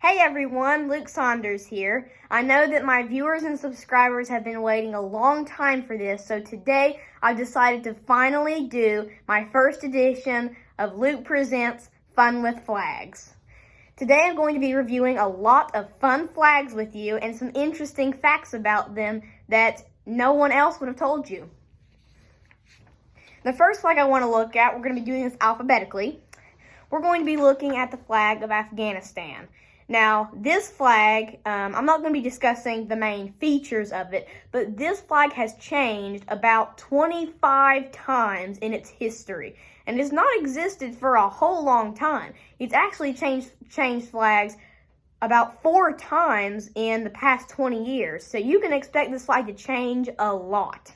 Hey everyone, Luke Saunders here. I know that my viewers and subscribers have been waiting a long time for this, so today I've decided to finally do my first edition of Luke Presents Fun with Flags. Today I'm going to be reviewing a lot of fun flags with you and some interesting facts about them that no one else would have told you. The first flag I want to look at, we're going to be doing this alphabetically. We're going to be looking at the flag of Afghanistan. Now, this flag, I'm not going to be discussing the main features of it, but this flag has changed about 25 times in its history, and has not existed for a whole long time. It's actually changed flags about 4 times in the past 20 years, so you can expect this flag to change a lot.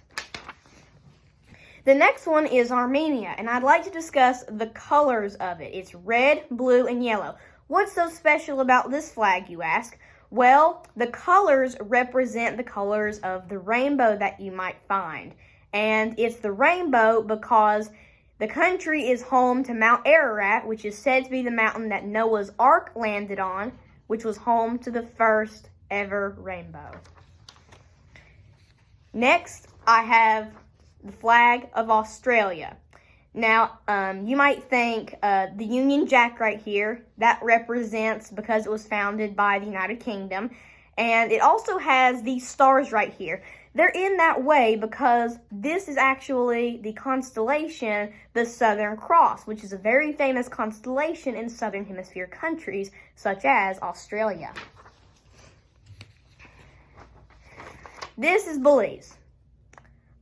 The next one is Armenia, and I'd like to discuss the colors of it. It's red, blue, and yellow. What's so special about this flag, you ask? Well, the colors represent the colors of the rainbow that you might find. And it's the rainbow because the country is home to Mount Ararat, which is said to be the mountain that Noah's Ark landed on, which was home to the first ever rainbow. Next, I have the flag of Australia. Now, you might think the Union Jack right here, that represents because it was founded by the United Kingdom. And it also has these stars right here. They're in that way because this is actually the constellation, the Southern Cross, which is a very famous constellation in Southern Hemisphere countries, such as Australia. This is Belize.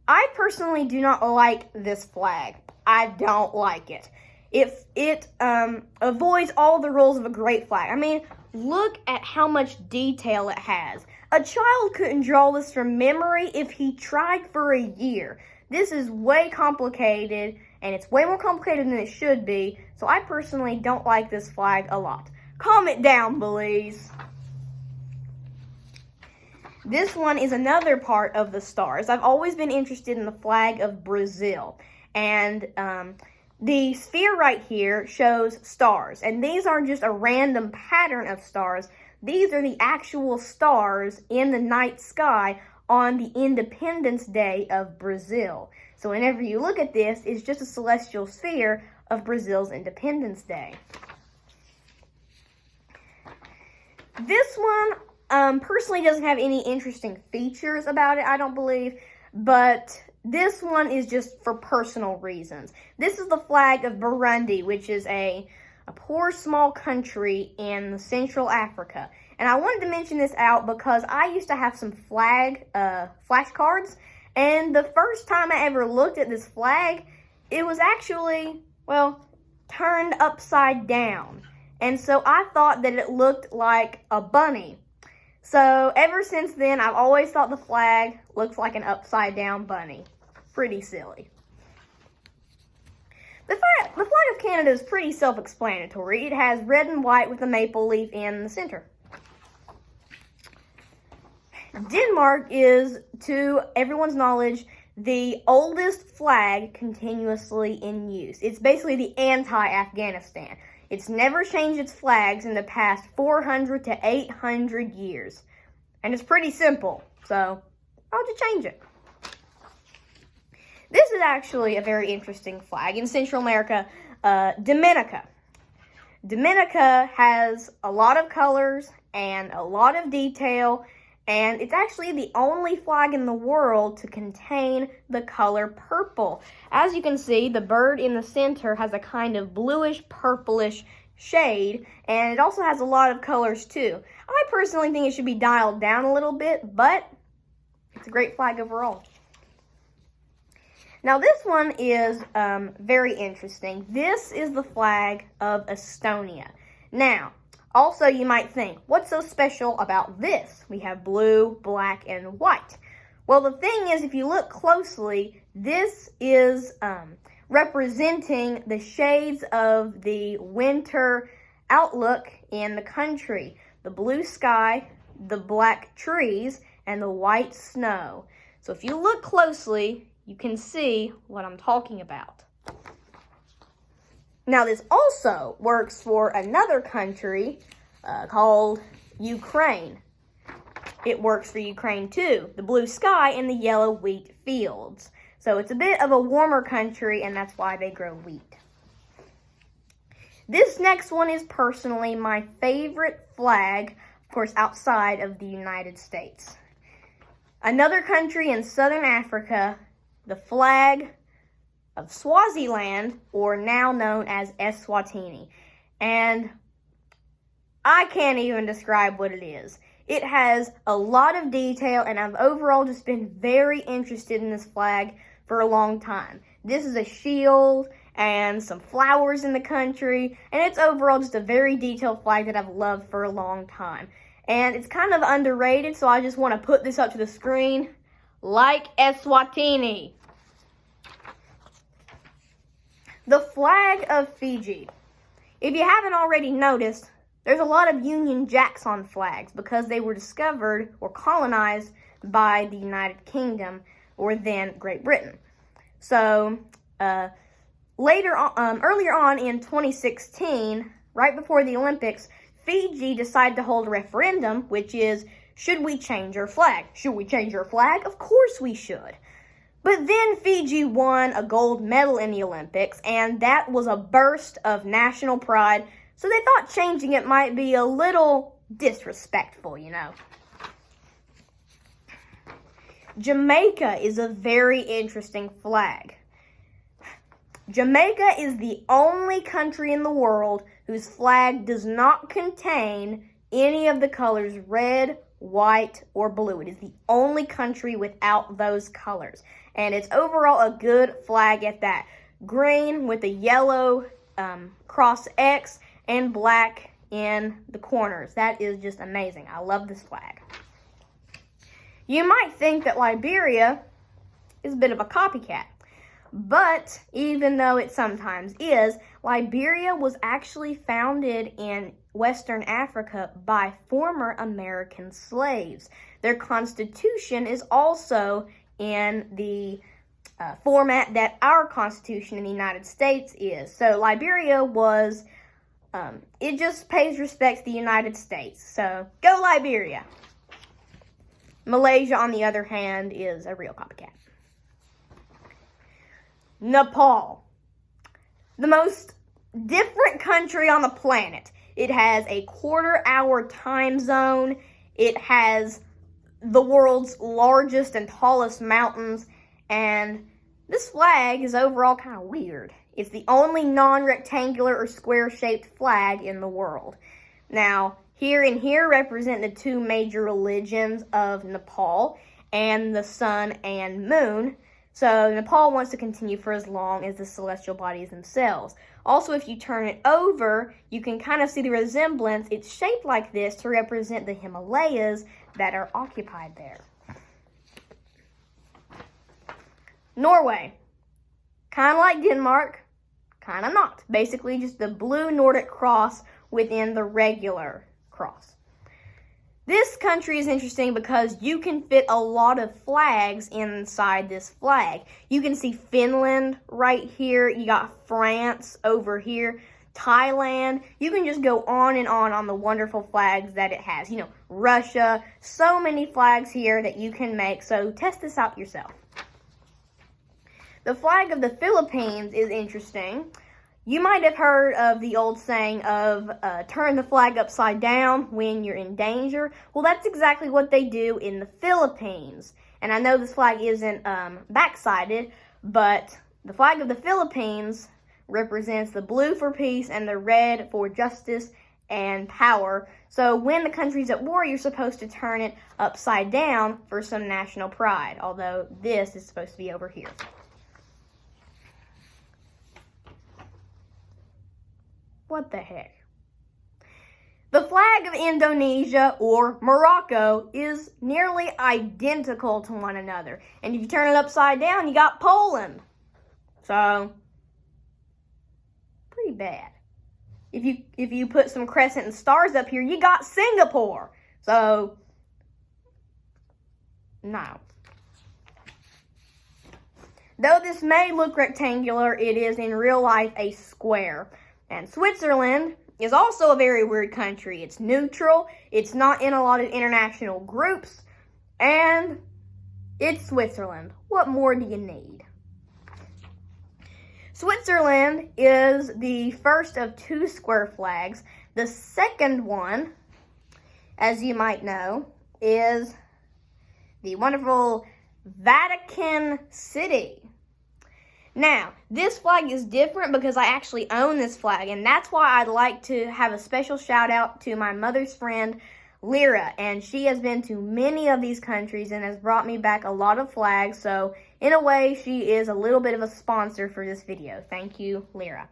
I personally do not like this flag. I don't like it. It avoids all the rules of a great flag. I mean, look at how much detail it has. A child couldn't draw this from memory if he tried for a year. This is way complicated, and it's way more complicated than it should be, so I personally don't like this flag a lot. Calm it down, Belize. This one is another part of the stars. I've always been interested in the flag of Brazil. And the sphere right here shows stars. And these aren't just a random pattern of stars. These are the actual stars in the night sky on the Independence Day of Brazil. So whenever you look at this, it's just a celestial sphere of Brazil's Independence Day. This one personally doesn't have any interesting features about it, I don't believe, but this one is just for personal reasons. This is the flag of Burundi, which is a poor small country in Central Africa. And I wanted to mention this out because I used to have some flashcards, and the first time I ever looked at this flag, it was actually, well, turned upside down. And so I thought that it looked like a bunny. So ever since then, I've always thought the flag looks like an upside down bunny. Pretty silly. The flag of Canada is pretty self-explanatory. It has red and white with a maple leaf in the center. Denmark is, to everyone's knowledge, the oldest flag continuously in use. It's basically the anti-Afghanistan. It's never changed its flags in the past 400 to 800 years. And it's pretty simple, so I'll just change it. This is actually a very interesting flag. In Central America, Dominica. Dominica has a lot of colors and a lot of detail, and it's actually the only flag in the world to contain the color purple. As you can see, the bird in the center has a kind of bluish purplish shade, and it also has a lot of colors too. I personally think it should be dialed down a little bit, but it's a great flag overall. Now this one is very interesting. This is the flag of Estonia. Now, also, you might think, what's so special about this? We have blue, black, and white. Well, the thing is, if you look closely, this is representing the shades of the winter outlook in the country. The blue sky, the black trees, and the white snow. So if you look closely, you can see what I'm talking about. Now, this also works for another country, called Ukraine. It works for Ukraine too. The blue sky and the yellow wheat fields. So it's a bit of a warmer country, and that's why they grow wheat. This next one is personally my favorite flag, of course, outside of the United States. Another country in southern Africa, the flag of Swaziland, or now known as Eswatini. And I can't even describe what it is. It has a lot of detail, and I've overall just been very interested in this flag for a long time. This is a shield and some flowers in the country, and it's overall just a very detailed flag that I've loved for a long time. And it's kind of underrated, so I just want to put this up to the screen. Like Eswatini. The flag of Fiji. If you haven't already noticed, there's a lot of Union Jacks on flags because they were discovered or colonized by the United Kingdom, or then Great Britain. So, earlier on in 2016, right before the Olympics, Fiji decided to hold a referendum, which is, should we change our flag? Should we change our flag? Of course we should. But then Fiji won a gold medal in the Olympics, and that was a burst of national pride, so they thought changing it might be a little disrespectful, you know. Jamaica is a very interesting flag. Jamaica is the only country in the world whose flag does not contain any of the colors red, white, or blue. It is the only country without those colors. And it's overall a good flag at that. Green with a yellow cross X and black in the corners. That is just amazing. I love this flag. You might think that Liberia is a bit of a copycat. But even though it sometimes is, Liberia was actually founded in Western Africa by former American slaves. Their constitution is also in the format that our Constitution in the United States is. So Liberia was, it just pays respect to the United States. So go Liberia. Malaysia, on the other hand, is a real copycat. Nepal. The most different country on the planet. It has a quarter-hour time zone. It has the world's largest and tallest mountains. And this flag is overall kind of weird. It's the only non-rectangular or square-shaped flag in the world. Now, here and here represent the two major religions of Nepal and the sun and moon. So Nepal wants to continue for as long as the celestial bodies themselves. Also, if you turn it over, you can kind of see the resemblance. It's shaped like this to represent the Himalayas that are occupied there. Norway. Kind of like Denmark, kind of not. Basically just the blue Nordic cross within the regular cross. This country is interesting because you can fit a lot of flags inside this flag. You can see Finland right here. You got France over here. Thailand. You can just go on and on the wonderful flags that it has. You know, Russia. So many flags here that you can make. So test this out yourself. The flag of the Philippines is interesting. You might have heard of the old saying of turn the flag upside down when you're in danger. Well, that's exactly what they do in the Philippines. And I know this flag isn't back-sided, but the flag of the Philippines represents the blue for peace and the red for justice and power. So when the country's at war, you're supposed to turn it upside down for some national pride, although this is supposed to be over here. What the heck? The flag of Indonesia, or Morocco, is nearly identical to one another. And if you turn it upside down, you got Poland. So, pretty bad. If you put some crescent and stars up here, you got Singapore. So, no. Though this may look rectangular, it is in real life a square. And Switzerland is also a very weird country. It's neutral, it's not in a lot of international groups, and it's Switzerland. What more do you need? Switzerland is the first of 2 square flags. The second one, as you might know, is the wonderful Vatican City. Now, this flag is different because I actually own this flag, and that's why I'd like to have a special shout out to my mother's friend, Lyra, and she has been to many of these countries and has brought me back a lot of flags, so in a way, she is a little bit of a sponsor for this video. Thank you, Lyra.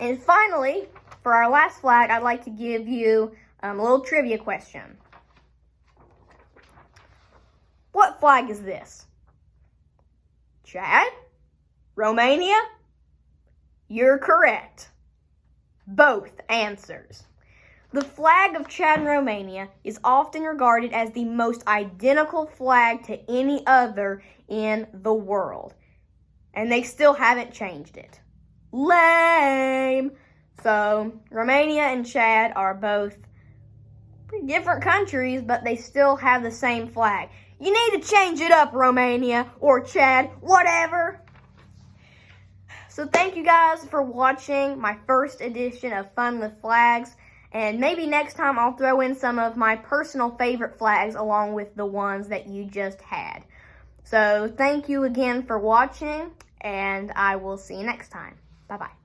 And finally, for our last flag, I'd like to give you a little trivia question. What flag is this? Chad? Romania? You're correct. Both answers. The flag of Chad and Romania is often regarded as the most identical flag to any other in the world. And they still haven't changed it. Lame! So, Romania and Chad are both pretty different countries, but they still have the same flag. You need to change it up, Romania or Chad, whatever. So thank you guys for watching my first edition of Fun with Flags. And maybe next time I'll throw in some of my personal favorite flags along with the ones that you just had. So thank you again for watching, and I will see you next time. Bye-bye.